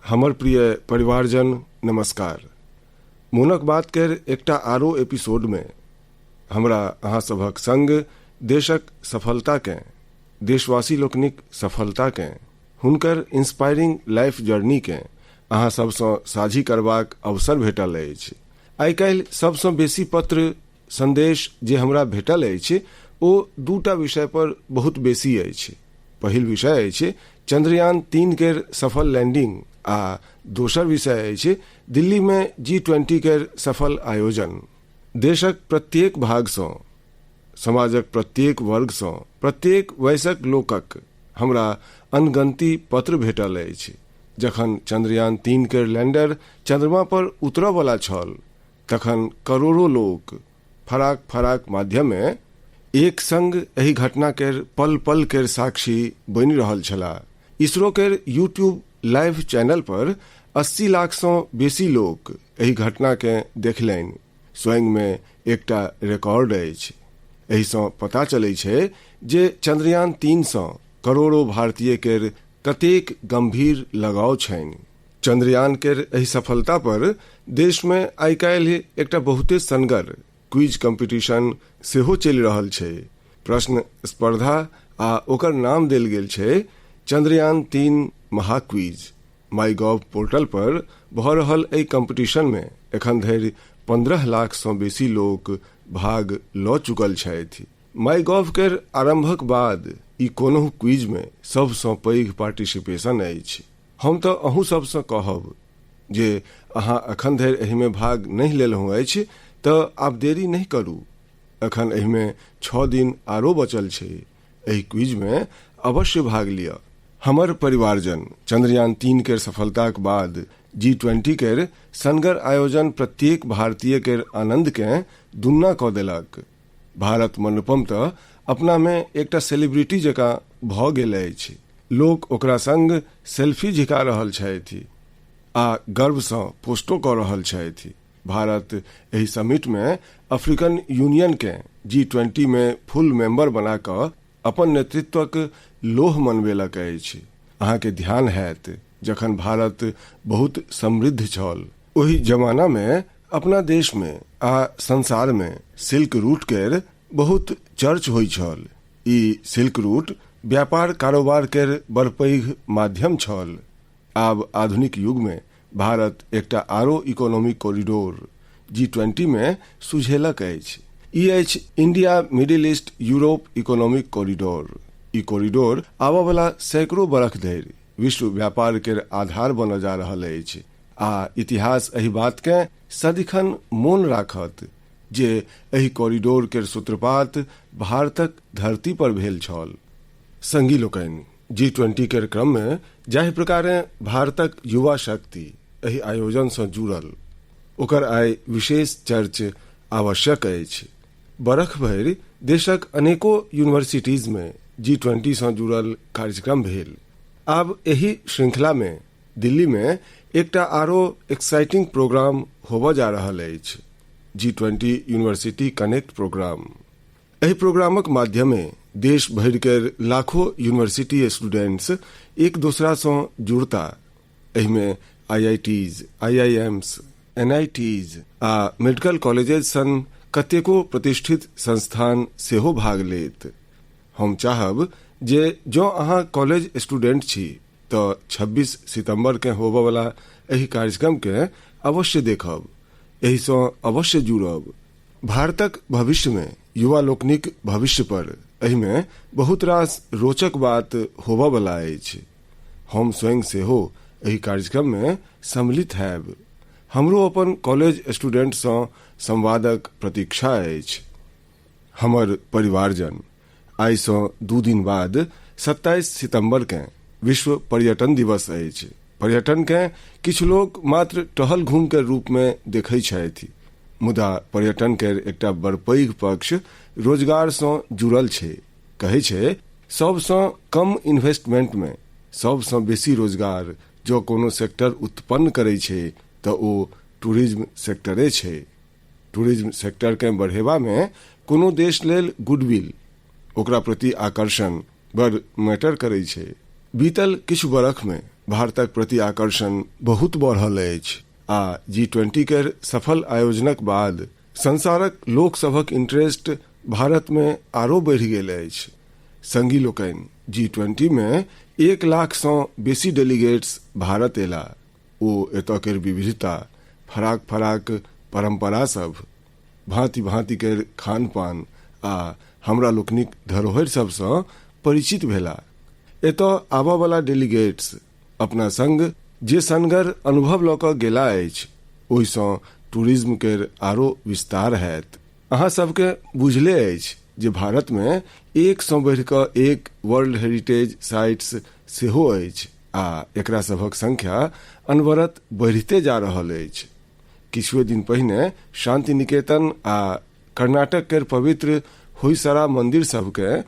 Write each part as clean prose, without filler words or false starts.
हमर प्रिय परिवारजन नमस्कार। मोनक बात केर एकटा आरो एपिसोड में हमरा अहाँ सभक संग देशक सफलताकेँ, देशवासी लोकनिक सफलताकेँ, हुनकर इंस्पायरिंग लाइफ जर्नीकेँ अहाँ सबसँ साझी करबाक अवसर भेटल अछि। आइ काल्हि सबसँ बेसी पत्र संदेश जे हमरा भेटल अछि ओ दूटा विषय पर बहुत बेसी अछि। पहिल विषय अछि चंद्रयान 3 केर सफल लैंडिंग आ दोसर विषय अछि दिल्ली में G20 केर सफल आयोजन। देशक प्रत्येक भागसँ, समाजक प्रत्येक वर्गसँ, प्रत्येक वयसक लोकक हमरा अनगंती पत्र भेटल अछि। जखन चंद्रयान 3 केर लैंडर चंद्रमा पर उतरय वाला छल तखन करोड़ों लोक फराक फराक माध्यमे एक संग एहि घटना केर पल पल केर साक्षी बनि रहल छलाह। इसरो केर यूट्यूब लाइव चैनल पर 80 लाखसँ बेसी लोक एहि घटना के देखलनि। स्वयं में एकटा रिकॉर्ड अछि। एहिसँ पता चलै छै जे चंद्रयान 3 सँ करोड़ों भारतीय केर कतेक गंभीर लगाव छनि। चंद्रयान केर एहि सफलता पर देश में आइ काल्हि एकटा बहुते सनगर क्विज कंपटीशन सेहो चलि रहल छै। प्रश्न स्पर्धा आ ओकर नाम देल गेल छै चंद्रयान 3 महाक्विज। माईगॉव पोर्टल पर भऽ रहल एहि कंपटीशन में एखन धरि 15 लाखसँ बेसी लोक भाग लऽ चुकल छथि। माईगॉव केर आरंभक बाद ई कोनोह क्विज में सबसँ पैघ पार्टिसिपेशन अछि। हम तऽ अहूँ सबसँ कहब जे अहाँ एखन धरि एहिमे भाग नहि लेलहुँ अछि तऽ आब देरी नहीं करू। एखन एहिमे 6 दिन आरो बचल छै। एहि क्विज में अवश्य भाग लिअ। हमर परिवारजन, चंद्रयान 3 केर सफलताक बाद G20 केर सनगर आयोजन प्रत्येक भारतीय केर आनंद केँ दुन्ना कऽ देलक। भारत मंडपम तऽ अपना में एकटा सेलिब्रिटी जकाँ भऽ गेल अछि। लोक ओकरा संग सेल्फी झिका रहल छथि आ गर्वसँ पोस्टो कऽ रहल छथि। भारत एहि समिट में अफ्रीकन यूनियन के G20 में फुल मेंबर बना कऽ अपन नेतृत्वक लोह मनबेलक अछि। अहाँके ध्यान हैत जखन भारत बहुत समृद्ध छल ओहि जमाना में अपना देश में आ संसार में सिल्क रूट केर बहुत चर्च होइ छल। ई सिल्क रूट व्यापार कारोबार केर बड़ पैघ माध्यम छल। आब आधुनिक युग में भारत एकटा आरो इकोनॉमिक कॉरिडोर G20 में सुझेलक अछि। ई अछि India Middle East Europe economic corridor. ई कॉरिडोर आबऽ वाला सैकड़ों बरख धरि विश्व व्यापार केर आधार बनल जा रहल अछि आ इतिहास एहि बात के सदिखन मोन राखत जे एहि कॉरिडोर केर सूत्रपात भारतक धरती पर भेल छल। संगी लोकनि, G20 केर क्रम में जाहि प्रकारे भारतक युवा शक्ति एहि आयोजन सँ जुड़ल ओकर आइ विशेष चर्च आवश्यक अछि। बरख भरि देशक अनेको यूनिवर्सिटीज में G20 सँ जुड़ल कार्यक्रम भेल। आब एही श्रृंखला में दिल्ली में एकटा आरो एक्साइटिंग प्रोग्राम होबऽ जा रहल अछि, G20 यूनिवर्सिटी कनेक्ट प्रोग्राम। एहि प्रोग्रामक माध्यमे देश भरि केर लाखों यूनिवर्सिटी स्टूडेंट्स एक दोसरा सँ जुड़ता। एहिमे IITs, IIMs, NITs आ मेडिकल कॉलेजेस सन कतेको प्रतिष्ठित संस्थान सेहो भाग लेत। हम चाहब जे जो अहाँ कॉलेज स्टूडेंट छी तऽ 26 सितंबर के होबऽ वाला एहि कार्यक्रम के अवश्य देखब, एहि सँ अवश्य जुड़ब। भारतक भविष्य में युवा लोकनिक भविष्य पर एहि में बहुत रास रोचक बात होबऽ वाला अछि। हम स्वयं सेहो एहि कार्यक्रम में सम्मिलित हैब। हमरो अपन कॉलेज स्टूडेंट सँ संवादक प्रतीक्षा अछि। हमर परिवारजन, आइ सँ 2 दिन बाद 27 सितंबर के विश्व पर्यटन दिवस अछि। पर्यटन के किछु लोग मात्र टहल घूम के रूप में देखै छथि, मुदा पर्यटन केर एकटा बड़ पैघ पक्ष रोजगार सँ जुड़ल छै। कहै छै सबसँ कम इन्वेस्टमेंट में सबसँ बेसी रोजगार जो कोनो सेक्टर उत्पन्न करै छै तऽ ओ टूरिज्म सेक्टरे छै। टूरिज्म सेक्टर के बढ़ेबा में कोनो देश लेल गुडविल, ओकरा प्रति आकर्षण बड़ मैटर करै छै। बीतल किछु बरख में भारतक प्रति आकर्षण बहुत बढ़ल अछि आ G20 के सफल आयोजनक बाद संसारक लोक सभक इंटरेस्ट भारत में आरो बढ़ि गेल अछि। संगी लोकनि G20 में 1 लाख सँ बेसी डेलीगेट्स भारत एला। ओ एतऽ केर विविधता, फराक फराक परंपरा सब, भांति भांति केर खान पान आ हमरा लोकनिक धरोहर सबसँ परिचित भेला। एतऽ आबऽ वाला डेलीगेट्स अपना संग जे सनगर अनुभव लऽ कऽ गेला अछि ओहिसँ टूरिज्म केर आरो विस्तार हैत। अहाँ सबके बुझले अछि जे भारत में 1 सँ बढ़ि कऽ 1 वर्ल्ड हेरिटेज साइट्स सेहो अछि आ एकरा सभक संख्या अनवरत बढ़िते जा रहल अछि। किछुए दिन पहिने शांति निकेतन आ कर्नाटक केर पवित्र होयसरा मंदिर सबके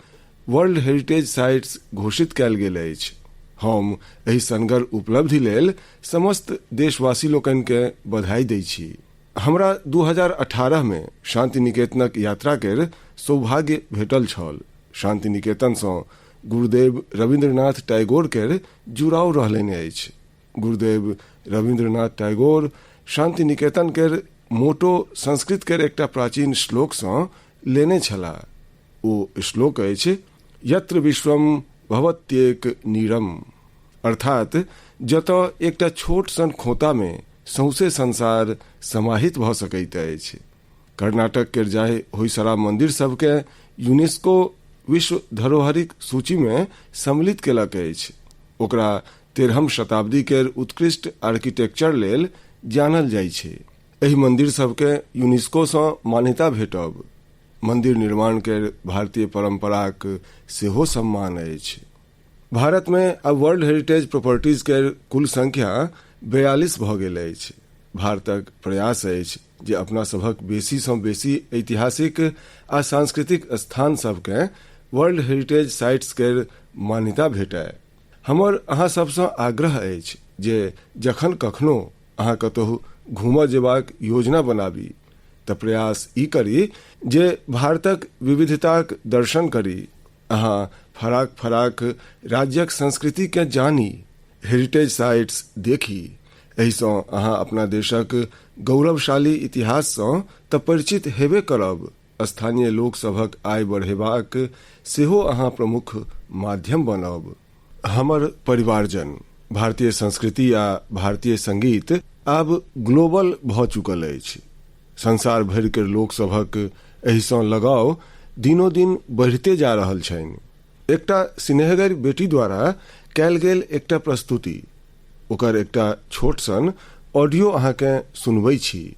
वर्ल्ड हेरिटेज साइट्स घोषित कयल गेल अछि। हम एहि सनगर उपलब्धि लेल समस्त देशवासी लोकनि के बधाई दै छी। हमरा 2018 में शांति निकेतनक यात्रा केर सौभाग्य भेटल छल। शांति निकेतन सँ गुरुदेव रविंद्रनाथ टैगोर केर जुड़ाव रहलनि अछि। गुरुदेव रविंद्रनाथ टैगोर शांति निकेतन केर मोटो संस्कृत केर एकटा प्राचीन श्लोक सँ लेने छलाह। ओ श्लोक अछि, यत्र विश्वम भवत्येक नीरम, अर्थात जतऽ एकटा छोट सन खोता में सौंसे संसार समाहित भऽ सकैत अछि। कर्नाटक केर जाहि होयसरा मंदिर सबके यूनेस्को विश्व धरोहरिक सूची में सम्मिलित केलक अछि। ओकरा 13वीं शताब्दी केर उत्कृष्ट आर्किटेक्चर लेल जानल जाइ छै। एहि मंदिर सबके यूनेस्को सँ मान्यता भेटब मंदिर निर्माण केर भारतीय परंपराक सेहो सम्मान अछि। भारत में अब वर्ल्ड हेरिटेज प्रॉपर्टीज केर कुल संख्या 42 भऽ गेल अछि। भारतक प्रयास अछि जे अपना सभक बेसी सँ बेसी ऐतिहासिक आ सांस्कृतिक स्थान सबके वर्ल्ड हेरिटेज साइट्स केर मान्यता भेटय। हमर अहाँ सबसँ आग्रह अछि जे जखन कखनो अहाँ कतहु घूमऽ जेबाक योजना बनाबी तऽ प्रयास ई करी जे भारतक विविधताक दर्शन करी, अहाँ फराक फराक राज्यक संस्कृति के जानी, हेरिटेज साइट्स देखी। एहिसँ अहाँ अपना देशक गौरवशाली इतिहास सँ तऽ परिचित हेबे करब, स्थानीय लोक सभक आय बढ़ेबाक सेहो अहाँ प्रमुख माध्यम बनब। हमर परिवारजन, भारतीय संस्कृति आ भारतीय संगीत आब ग्लोबल भऽ चुकल अछि। संसार भरि के लोक सभक एहिसँ लगाव दिनो दिन बढ़िते जा रहल छनि। एकटा सिनेहगर बेटी द्वारा कयल गेल एकटा प्रस्तुति, ओकर एकटा छोट सन ऑडियो अहाँके सुनबै छी।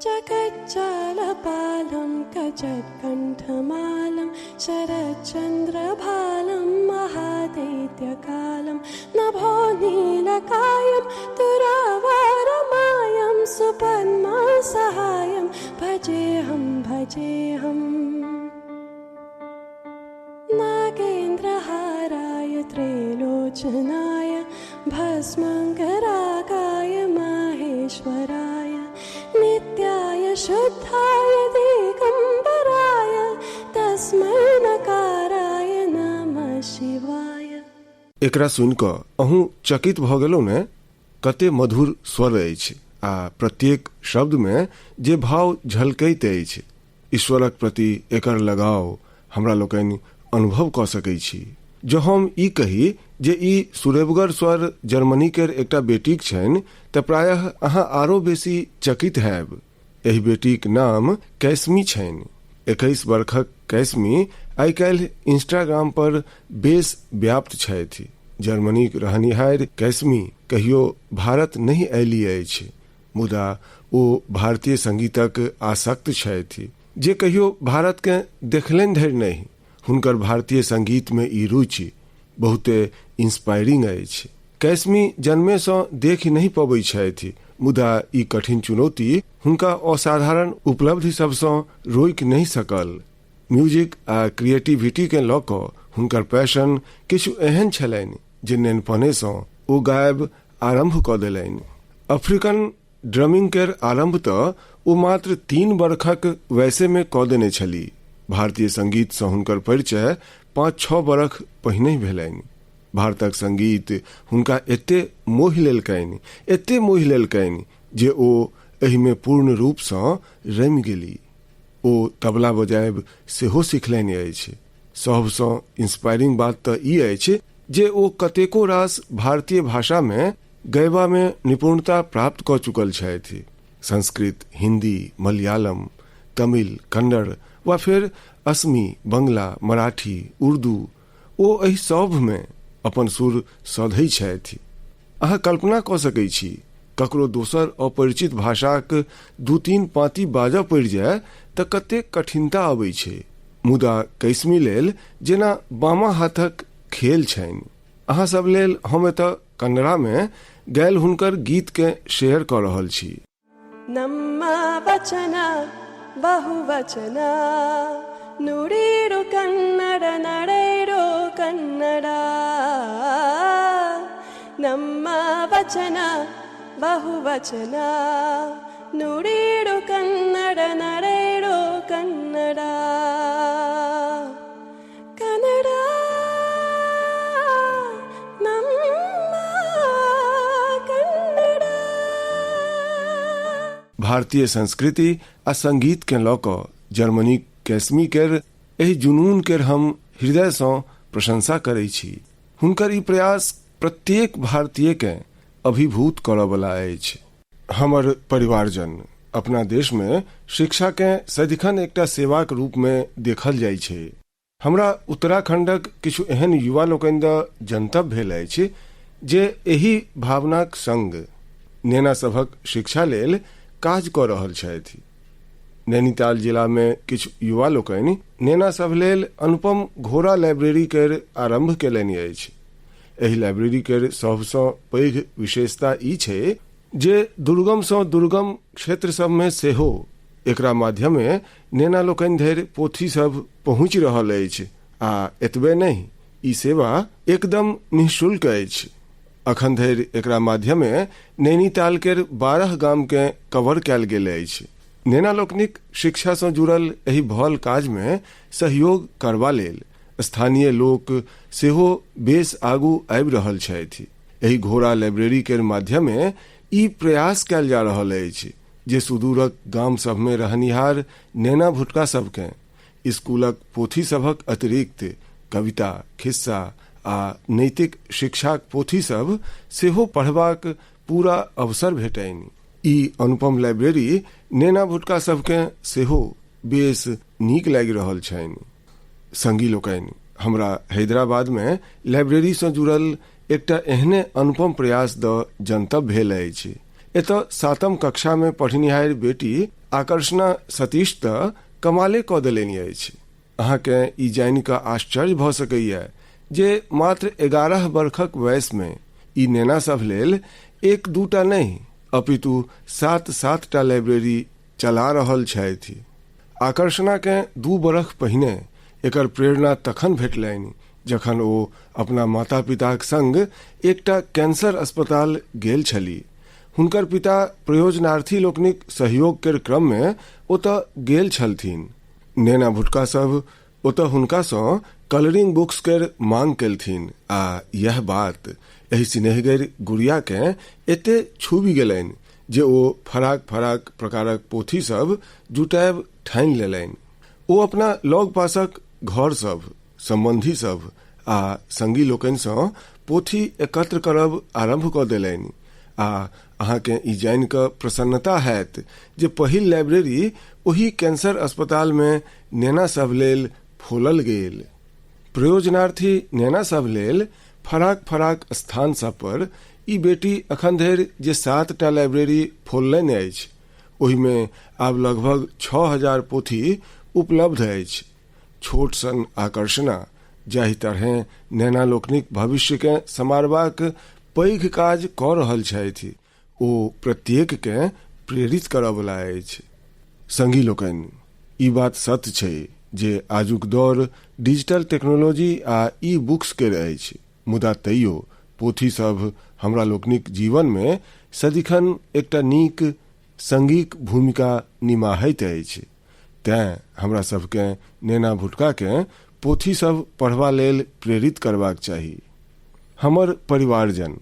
जगज्जालपालं कजत्कण्ठमालं शरच्चन्द्रभालं महादैत्यकालं नभो नीलकायं तुरावारमायं सुपद्मसहायं भजेऽहं भजेऽहम्। नागेन्द्रहाराय त्रैलोचनाय भस्मङ्करागाय माहेश्वराय नित्याय शुद्धाय दिगम्बराय तस्मै नकाराय नमः शिवाय। एकरा सुनि कऽ अहूँ चकित भऽ गेलहुँ ने? कते मधुर स्वर अछि आ प्रत्येक शब्द में जे भाव झलकैत अछि, ईश्वरक प्रति एकर लगाव हमरा लोकनि अनुभव कऽ सकै छी। जो हम ई कही जे ई सुरेबगर स्वर जर्मनी केर एकटा बेटीक छनि तऽ प्रायः अहाँ आरो बेसी चकित हैब। एहि बेटीक नाम कैसमी छनि। 21 वर्षक कैसमी आइ काल्हि इंस्टाग्राम पर बेस व्याप्त छथि। जर्मनीक रहनिहार कैसमी कहियो भारत नहीं अयली अछि, मुदा ओ भारतीय संगीतक आसक्त छथि जे कहियो भारत के देखलनि धरि नहीं। हुनकर भारतीय संगीत में ई रुचि बहुते इंस्पायरिंग अछि। कैसमी जन्मे सँ देखि नहीं पबै छथि, मुदा ई कठिन चुनौती हुनका असाधारण उपलब्धि सबसँ रोकि नहीं सकल। म्यूजिक आ क्रिएटिविटी के लऽ कऽ हुनकर पैशन किछु एहन छलनि जे नेनपने सँ ओ गायब आरंभ कऽ देलनि। अफ्रीकन ड्रमिंग केर आरंभ तऽ ओ मात्र 3 वर्षक वयसे में कऽ देने छली। भारतीय संगीत सँ हुनकर परिचय 5-6 बरख पहिने भेलनि। भारतक संगीत हुनका एते मोहि लेलकनि जे ओ एहि में पूर्ण रूप सँ रमि गेली। ओ तबला बजायब सेहो सिखलनि अछि। सबसँ इंस्पायरिंग बात तऽ ई अछि जे ओ कतेको रास भारतीय भाषा में गयबा में निपुणता प्राप्त कऽ चुकल छथि। संस्कृत, हिंदी, मलयालम, तमिल, कन्नड़ वा फिर असमी, बंगला, मराठी, उर्दू, ओ एहि सब में अपन सुर सधै छथि। अहाँ कल्पना कऽ सकै छी ककरो दोसर अपरिचित भाषाक 2-3 पाँति बाजऽ पड़ि जाय तऽ कतेक कठिनता अबै छै। मुदा कैसमी लेल जेना बामा हाथक खेल छनि। अहाँ सब लेल हम एतऽ कन्नड़ा में गायल हुनकर गीत के शेयर कऽ रहल छी। ನಮ್ಮ ವಚನ ಬಹುವಚನ ನುಡಿರು ಕನ್ನಡ ನಡೆಯಿರೋ ಕನ್ನಡ ನಮ್ಮ ವಚನ ಬಹುವಚನ ನುಡಿರು ಕನ್ನಡ ನಡೆಯಿರೋ ಕನ್ನಡ ಕನ್ನಡ भारतीय संस्कृति आ संगीत के लऽ कऽ जर्मनी कैसमी केर एहि जुनून केर हम हृदय सँ प्रशंसा करै छी। हुनकर ई प्रयास प्रत्येक भारतीय के अभिभूत करऽ वाला अछि। हमर परिवारजन अपना देश में शिक्षा के सदिखन एकटा सेवाक रूप में देखल जाइ छै। हमरा उत्तराखंडक किछु एहन युवा लोकनि द जनतब भेल अछि जे एहि भावनाक संग नेना सभक शिक्षा लेल काज कऽ रहल छथि। नैनीताल जिला में किछु युवा लोकनि नेना सभ लेल अनुपम घोड़ा लाइब्रेरी केर आरंभ केलनि अछि। एहि लाइब्रेरी केर सबसँ पैघ विशेषता ई छै जे दुर्गम सँ दुर्गम क्षेत्र सब में सेहो एकरा माध्यमे नेना लोकनि धरि पोथी सब पहुँचि रहल अछि। आ एतबे नहीं, ई सेवा एकदम निःशुल्क अछि। अखन धरि एकरा माध्यमे नैनीताल केर 12 गाम के कवर कैल गेल अछि। नेना लोकनिक शिक्षा सँ जुड़ल एहि भल काज में सहयोग करबा लेल स्थानीय लोक सेहो बेस आगू आबि रहल छथि। एहि घोड़ा लाइब्रेरी केर माध्यमे ई प्रयास कैल जा रहल अछि जे सुदूरक गाम सब में रहनिहार नेना भुटका सबके स्कूलक पोथी सभक अतिरिक्त कविता, खिस्सा आ नैतिक शिक्षाक पोथी सब सेहो पढ़बाक पूरा अवसर भेटैनि। ई अनुपम लाइब्रेरी नेना भुटका सबके सेहो बेस नीक लागि रहल छनि। संगी लोकनि, हमरा हैदराबाद में लाइब्रेरी सँ जुड़ल एकटा एहने अनुपम प्रयास द जनतब भेल अछि। एतऽ 7म कक्षा में पढ़निहार बेटी आकर्षणा सतीश त कमाले कऽ देलनि अछि। अहाँके ई जानि कऽ आश्चर्य भऽ सकैया जे मात्र 11 वर्षक वयस में ई नेना सब लेल 1-2टा नहीं अपितु 7-7टा लाइब्रेरी चला रहल छथि। आकर्षणा के 2 बरख पहिने एकर प्रेरणा तखन भेटलनि जखन ओ अपना माता पिताक संग एकटा कैंसर अस्पताल गेल छली। हुनकर पिता प्रयोजनार्थी लोकनिक सहयोग केर क्रम में ओतऽ गेल छलथिन। नेना भुटका सब ओतऽ हुनका सँ कलरिंग बुक्स केर मांग केलथिन आ यह बात एहि स्नेहगर गुड़िया के एते छूबि गेलनि जे ओ फराक फराक प्रकारक पोथी सब जुटायब ठानि लेलनि। ओ अपना लग पासक घर सब, संबंधी सब आ संगी लोकनि सँ पोथी एकत्र करब आरंभ कऽ देलनि। आ अहाँके ई जानि कऽ प्रसन्नता हैत जे पहिल लाइब्रेरी ओही कैंसर अस्पताल में नेना सब लेल खोलल गेल। प्रयोजनार्थी नेना सब लेल फराक फराक स्थान सब पर ई बेटी अखन धरि जे 7टा लाइब्रेरी खोललनि अछि ओहि में आब लगभग 6000 पोथी उपलब्ध अछि। छोट सन आकर्षणा जाहि तरहे नेना लोकनिक भविष्य के समारबाक पैघ काज कऽ रहल छथि ओ प्रत्येक के प्रेरित करऽ वाला अछि। संगी लोकनि, ई बात सत्य छै जे आजुक दौर डिजिटल टेक्नोलॉजी आ ई बुक्स के अछि, मुदा तैयो पोथी सब हमरा लोकनिक जीवन में सदिखन एकटा नीक संगीक भूमिका निमाहैत अछि। तें हमरा सबके नेना भुटका के पोथी सब पढ़बा लेल प्रेरित करबाक चाही। हमर परिवारजन,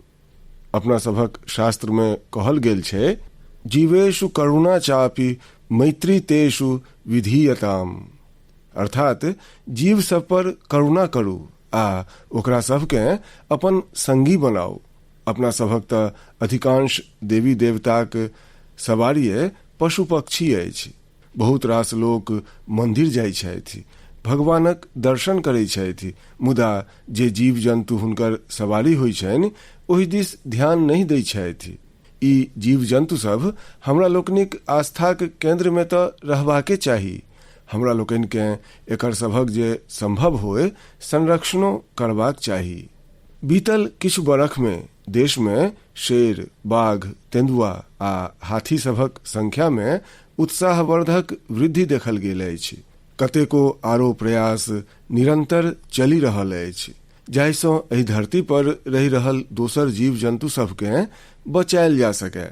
अपना सभक शास्त्र में कहल गेल छै, जीवेषु करुणा चापि मैत्री तेषु विधीयताम, अर्थात जीव सब पर करुणा करू आ ओकरा सबके अपन संगी बनाओ। अपना सभक त अधिकांश देवी देवताक सवारिये पशु पक्षी अछि। बहुत रास लोक मंदिर जाइ छथि, भगवानक दर्शन करै छथि, मुदा जे जीव जंतु हुनकर सवारी होइ छनि ओहि दिस ध्यान नहीं दै छथि। ई जीव जंतु सब हमरा लोकनिक आस्थाक केंद्र में त रहबाके चाही। हमरा लोकनि के एकर सभक जे संभव होय संरक्षणो करबाक चाही। बीतल किछु बरख में देश में शेर, बाघ, तेंदुआ आ हाथी सभक संख्या में उत्साहवर्धक वृद्धि देखल गेल अछि। कतेको आरो प्रयास निरंतर चलि रहल अछि जाहिसँ एहि धरती पर रहि रहल दोसर जीव जंतु सबके बचायल जा सकै।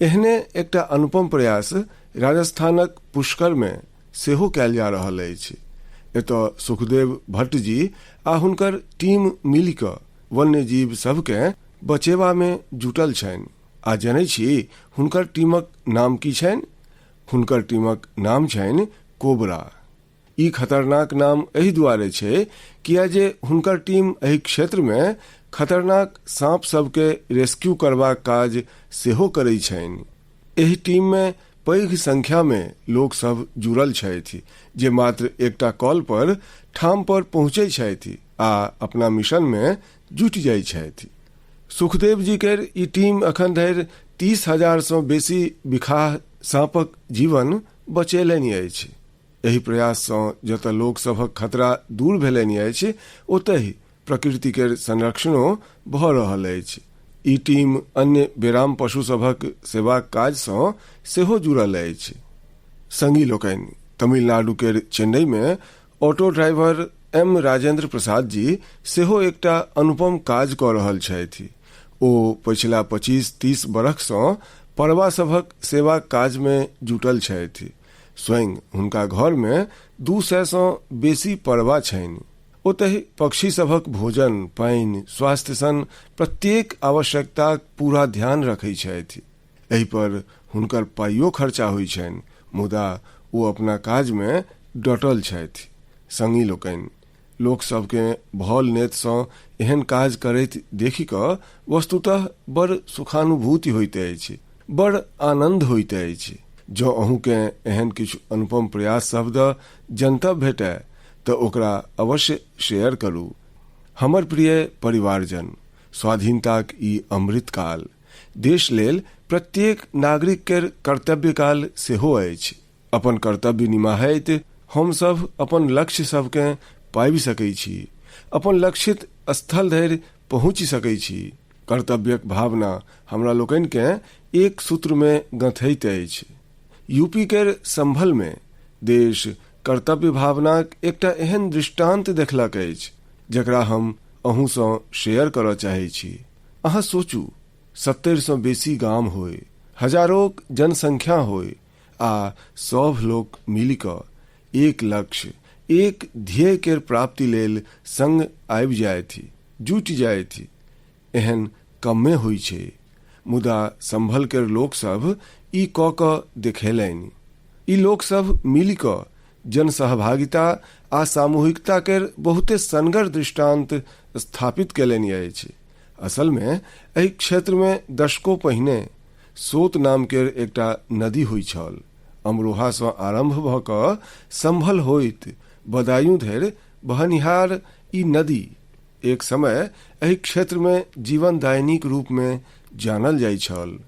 एहने एकटा अनुपम प्रयास राजस्थानक पुष्कर में सेहो कयल जा रहल अछि। एतऽ सुखदेव भट्ट जी आ हुनकर टीम मिलि कऽ वन्य जीव सबके बचेबा में जुटल छनि। आ जनै छी हुनकर टीमक नाम की छनि? हुनकर टीमक नाम छनि कोबरा। ई खतरनाक नाम एहि दुआरे छै किया जे हुनकर टीम एहि क्षेत्र में खतरनाक सांप सबके रेस्क्यू करबाक काज सेहो करै छनि। एहि टीम में पैघ संख्या में लोक सब जुड़ल छथि जे मात्र एकटा कॉल पर ठाम पर पहुँचे छथि आ अपना मिशन में जुटि जाइ छथि। सुखदेव जी केर ई टीम अखन धरि 30,000 सँ बेसी बिखाह सांपक जीवन बचेलनि अछि। एहि प्रयास सँ जतऽ लोक सभक खतरा दूर भेलनि अछि ओतहि प्रकृति केर संरक्षणो भऽ रहल अछि। ई टीम अन्य बेराम पशु सभक सेवाक काज सँ सेहो जुड़ल अछि। संगी लोकनि, तमिलनाडु केर चेन्नई में auto driver M Rajendra Prasad ji सेहो एकटा अनुपम काज कऽ रहल छथि। ओ पिछला 25-30 बरख सँ परवा सभक सेवा काज में जुटल छथि। स्वयं हुनका घर में 200 सँ बेसी परवा छनि। ओतहि पक्षी सभक भोजन, पानि, स्वास्थ्य सन प्रत्येक आवश्यकताक पूरा ध्यान रखै छथि। एहि पर हुनकर पाइयो खर्चा होइ छनि, मुदा ओ अपना काज में डटल छथि। संगी लोकनि, लोक सबके भल नेत सँ एहन काज करैत देखि कऽ वस्तुतः बड़ सुखानुभूति होइत अछि, बड़ आनंद होइत अछि। जो अहूँ के एहन किछु अनुपम प्रयास शब्द जनतब भेटै तऽ ओकरा अवश्य शेयर करू। हमर प्रिय परिवारजन, स्वाधीनताक ई अमृत काल देश लेल प्रत्येक नागरिक केर कर्तव्य काल सेहो अछि। अपन कर्तव्य निमाहैत हम सब अपन लक्ष्य सबके पाबि सकै छी, अपन लक्षित स्थल धरि पहुँचि सकै छी। कर्तव्यक भावना हमरा लोकनि के एक सूत्र में गंथैत अछि। यूपी केर संभल में देश कर्तव्य भावनाक एकटा एहन दृष्टांत देखलक अछि जकरा हम अहूँ सँ शेयर करऽ चाहै छी। अहाँ सोचू, 70 सँ बेसी गाम होय, हजारों जनसंख्या होय आ सब लोक मिलि कऽ एक लक्ष्य, एक ध्येय केर प्राप्ति लेल संग आबि जायथि, जुटि जायथि। एहन कम्मे होइ छै, मुदा संभल केर लोक सब ई कऽ कऽ देखेलनि। ई लोक सब मिलि कऽ जन सहभागिता आ सामूहिकता केर बहुते सनगर दृष्टांत स्थापित केलनि अछि। असल में एहि क्षेत्र में दशकों पहिने सोत नाम केर एकटा नदी होइ छल। अमरोहा सँ आरंभ भऽ कऽ संभल होइत बदायूं धरि बहनिहार ई नदी एक समय एहि क्षेत्र में जीवनदायिनीक रूप में जानल जाइ छल।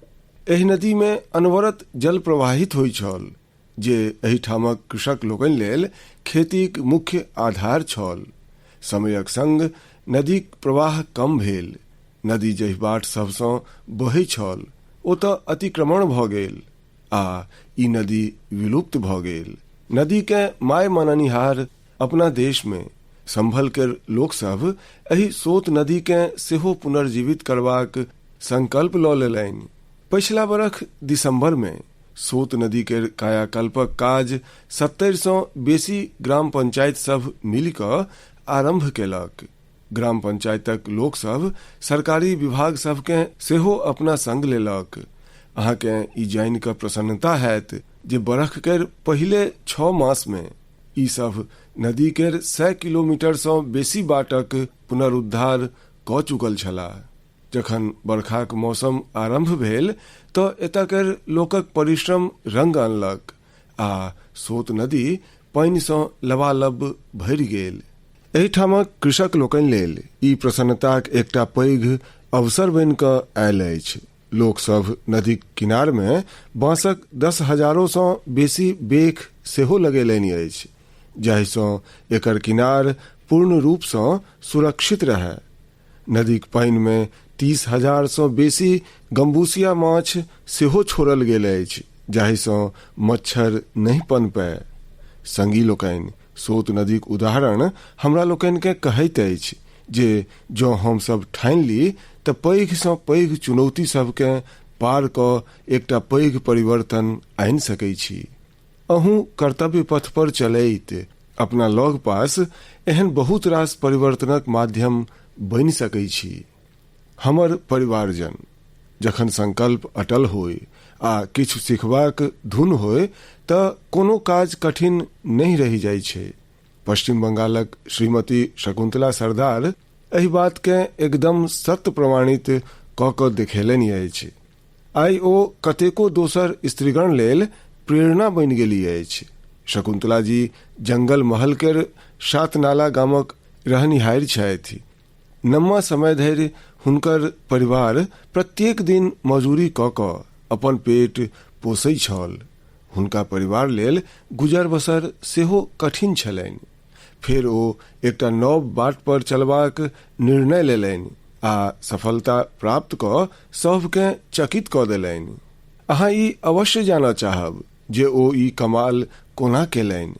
एहि नदी में अनवरत जल प्रवाहित होइ छल जे एहि ठामक कृषक लोकनि लेल खेतीक मुख्य आधार छल। समयक संग नदीक प्रवाह कम भेल। नदी जहि बाट सबसँ बहै छल ओतऽ अतिक्रमण भऽ गेल आ ई नदी विलुप्त भऽ गेल। नदी के माय माननिहार अपना देश में संभल के लोक सब एहि सोत नदी के सेहो पुनर्जीवित करबाक संकल्प लऽ लेलनि। पिछला बरख दिसंबर में सोत नदी के कायाकल्पक काज 70 सँ बेसी ग्राम पंचायत सब मिलि कऽ आरंभ केलक। ग्राम पंचायतक लोक सब सरकारी विभाग सबके सेहो अपना संग लेलक। अहाँके ई जानि कऽ प्रसन्नता हैत जे बरख केर पहिले 6 मास में ई सब नदी केर 100 किलोमीटर सँ बेसी बाटक पुनरुद्धार क चुकल छलाह। जखन बरखाक मौसम आरंभ भेल तऽ एतकर लोकक परिश्रम रंग अनलक आ सोत नदी पानि सँ लबालब भरि गेल। एहिठामक कृषक लोकनि लेल ई प्रसन्नताक एकटा पैघ अवसर बनि कऽ आयल अछि। लोक सब नदीक किनार में बाँसक 10,000 सँ बेसी बेख सेहो लगेलनि अछि, जाहि सँ एकर किनार पूर्ण रूप सँ सुरक्षित रहै। नदीक पानि में 30,000 सँ बेसी गम्बूसिया माछ सेहो छोड़ल गेल अछि, जाहि सँ मच्छर नहि पनपै। संगी लोकनि, सोत नदीक उदाहरण हमरा लोकनि के कहैत अछि जे जँ हमसब ठानि ली तऽ पैघ सँ पैघ चुनौती सबके पार कऽ एकटा पैघ परिवर्तन आनि सकै छी। अहूँ कर्तव्य पथ पर चलैत अपना लग पास एहन बहुत रास परिवर्तनक माध्यम बनि सकै छी। हमर परिवारजन, जखन संकल्प अटल होय आ किछु सिखबाक धुन होय तऽ कोनो काज कठिन नहीं रहि जाइ छै। पश्चिम बंगालक श्रीमती शकुंतला सरदार एहि बात के एकदम सत्य प्रमाणित कऽ कऽ देखेलनि अछि। आइ ओ कतेको दोसर स्त्रीगण लेल प्रेरणा बनि गेली अछि। शकुंतला जी जंगल महल केर 7 नाला गामक रहनिहारि छथि। लम्बा समय धरि हुनकर परिवार प्रत्येक दिन मजूरी कऽ कऽ अपन पेट पोसै छल। हुनका परिवार लेल गुजर बसर सेहो कठिन छलनि। फेर ओ एकटा नव बाट पर चलबाक निर्णय लेलनि आ सफलता प्राप्त कऽ सबके चकित कऽ देलनि। अहाँ ई अवश्य जानऽ चाहब जे ओ ई कमाल कोना केलनि।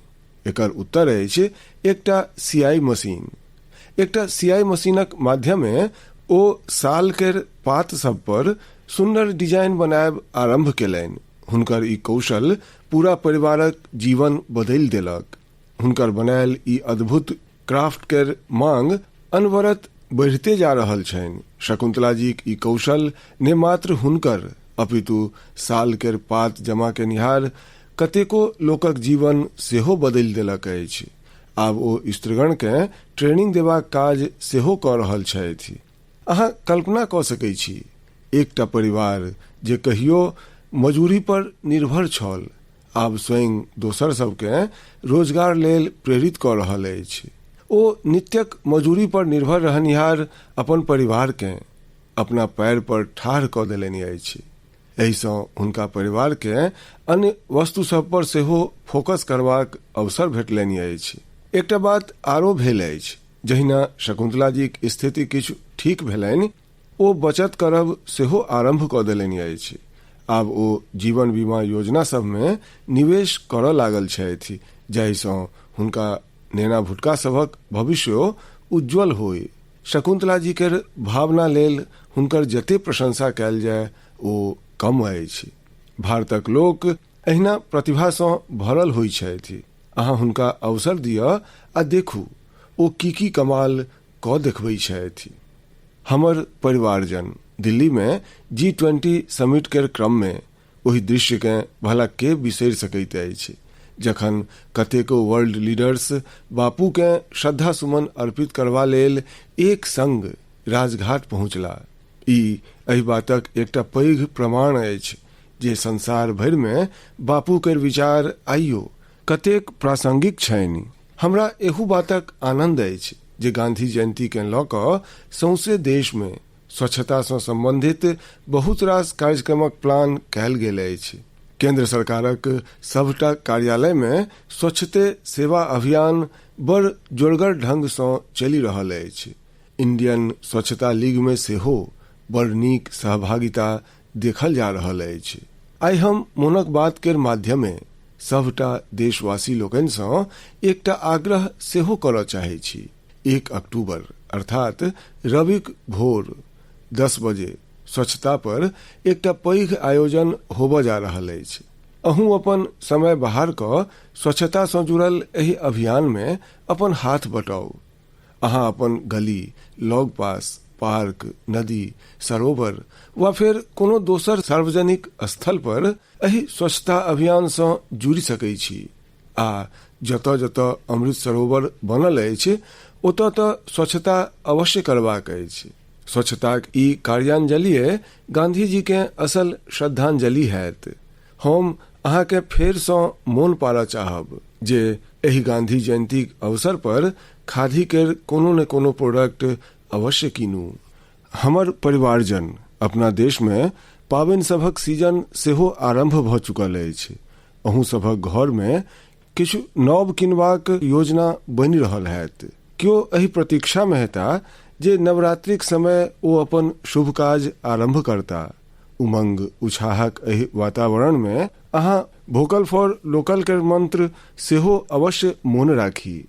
एकर उत्तर अछि एकटा सियाई मशीन। एकटा सियाई मशीनक माध्यमे ओ साल केर पात सब पर सुंदर डिजाइन बनायब आरंभ केलनि। हुनकर ई कौशल पूरा परिवारक जीवन बदलि देलक। हुनकर बनायल ई अद्भुत क्राफ्ट केर मांग अनवरत बढ़ते जा रहल छनि। शकुंतला जी ई कौशल ने मात्र हुनकर अपितु साल केर पात जमा केनिहार कतेको लोकक जीवन सेहो बदलि देलक अछि। आब ओ स्त्रीगण के ट्रेनिंग देबाक काज सेहो कऽ रहल छथि। अहाँ कल्पना कऽ सकै छी, एकटा परिवार जे कहियो मजूरी पर निर्भर छल आब स्वयं दोसर सबके रोजगार लेल प्रेरित कऽ रहल अछि। ओ नित्यक मजूरी पर निर्भर रहनिहार अपन परिवार के अपना पैर पर ठाढ़ कऽ देलनि अछि। एहि सँ हुनका परिवार के अन्य वस्तु सब पर सेहो फोकस करबाक अवसर भेटलनि अछि। एकटा बात आरो भेल अछि। जहिना शकुंतला जी के स्थिति किछु ठीक भेलनि, ओ बचत करब सेहो आरंभ कऽ देलनि अछि। आब ओ जीवन बीमा योजना सब में निवेश करऽ लागल छथि, जाहि सँ हुनका नेना भुटका सभक भविष्य उज्जवल होय। शकुंतला जी केर भावना लेल हुनकर जते प्रशंसा कयल जाय ओ कम अछि। भारतक लोक एहिना प्रतिभा सँ भरल होइ छथि। अहाँ हुनका अवसर दिअ आ देखू ओ की कमाल कऽ देखबै छथि। हमर परिवारजन, दिल्ली में G20 समिट केर क्रम में ओहि दृश्य के भला के बिसरि सकैत अछि जखन कतेको वर्ल्ड लीडर्स बापू के श्रद्धा सुमन अर्पित करबा लेल एक संग राजघाट पहुंचला। ई एहि बातक एकटा पैघ प्रमाण अछि जे संसार भरि में बापू केर विचार आइयो कतेक प्रासंगिक छनि। हमरा एहू बातक आनंद अछि जे गांधी जयंती के लऽ कऽ सौंसे देश में स्वच्छता सँ संबंधित बहुत रास कार्यक्रमक प्लान कयल गेल अछि। केंद्र सरकारक सबटा कार्यालय में स्वच्छते सेवा अभियान बड़ जोरगर ढंग सँ चलि रहल अछि। इंडियन स्वच्छता लीग में सेहो बड़ नीक सहभागिता देखल जा रहल अछि। आइ हम मोनक बात केर माध्यमे सबटा देशवासी लोकनि सँ एकटा आग्रह सेहो करऽ चाहै छी। 1 अक्टूबर अर्थात रविक भोर 10 बजे स्वच्छता पर एकटा पैघ आयोजन होबऽ जा रहल अछि। अहूँ अपन समय बाहर कऽ स्वच्छता सँ जुड़ल एहि अभियान में अपन हाथ बटाउ। अहाँ अपन गली, लॉग पास, पार्क, नदी, सरोवर वा फिर कोनो दोसर सार्वजनिक स्थल पर एहि स्वच्छता अभियान सँ जुड़ि सकैत छी। आ जतऽ जतऽ अमृत सरोवर बनल अछि ओतऽ तऽ स्वच्छता अवश्य करबाक अछि। स्वच्छताक ई कार्यांजलिए गांधी जी के असल श्रद्धांजलि हैत। हम अहाँके फेर सँ मोन पारऽ चाहब जे एहि गांधी जयंतीक अवसर पर खादी केर कोनो न कोनो प्रोडक्ट अवश्य कीनू। हमर परिवारजन, अपना देश में पाबनि सभक सीजन सेहो आरंभ भऽ चुकल अछि। अहूँ सभक घर में किछु नव किनबाक योजना बनि रहल हैत। क्यों एहि प्रतीक्षा में हेता जे नवरात्रिक समय ओ अपन शुभ काज आरंभ करता। उमंग उत्साहक एहि वातावरण में अहाँ वोकल फॉर लोकल के मंत्र सेहो अवश्य मोन राखी।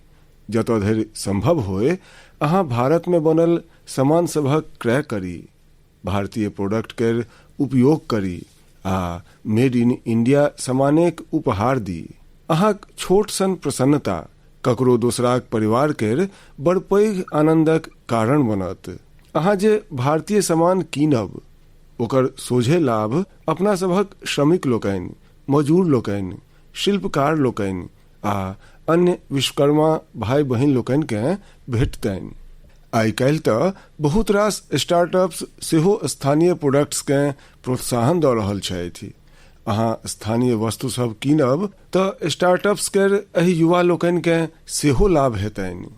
जतऽ धरि संभव होय अहाँ भारत में बनल सामान सभक क्रय करी, भारतीय प्रोडक्ट के उपयोग करी आ मेड इन इंडिया सामानेक उपहार दी। अहाँक छोट सन प्रसन्नता ककरो दोसराक परिवार केर बड़ पैघ आनंदक कारण बनत। अहाँ जे भारतीय सामान कीनब ओकर सोझे लाभ अपना सभक श्रमिक लोकनि, मजूर लोकनि, शिल्पकार लोकनि आ अन्य विश्वकर्मा भाई बहिन लोकनि के भेटतनि। आइ काल्हि तऽ बहुत रास स्टार्टअप्स सेहो स्थानीय प्रोडक्ट्स के प्रोत्साहन दऽ रहल छथि। अहाँ स्थानीय वस्तु सब कीनब तऽ स्टार्टअप्स केर एहि युवा लोकनि के सेहो लाभ हेतनि।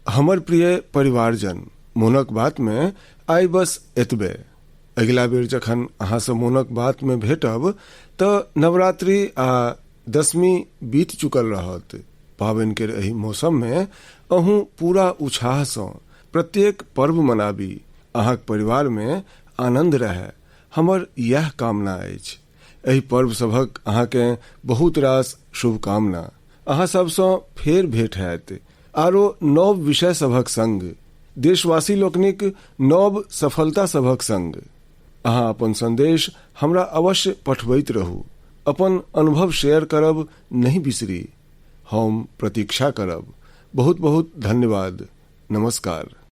हमर प्रिय परिवारजन, मोनक बात में आइ बस एतबे। अगिला बेर जखन अहाँ से मोनक बात में भेटब तऽ नवरात्रि आ दशमी बीत चुकल रहत। पाबनि केर एहि मौसम में अहूँ पूरा उत्साह सँ प्रत्येक पर्व मनाबी। अहाँक परिवार में आनंद रहे, हमर यह कामना अछि। एहि पर्व सभक अहाँके बहुत रास शुभकामना। अहाँ सबसँ फेर भेट हैत आरो नव विषय सभक संग, देशवासी लोकनिक नव सफलता सभक संग। अहाँ अपन संदेश हमरा अवश्य पठबैत रहू। अपन अनुभव शेयर करब नहीं बिसरी। हम प्रतीक्षा करब। बहुत बहुत धन्यवाद। नमस्कार।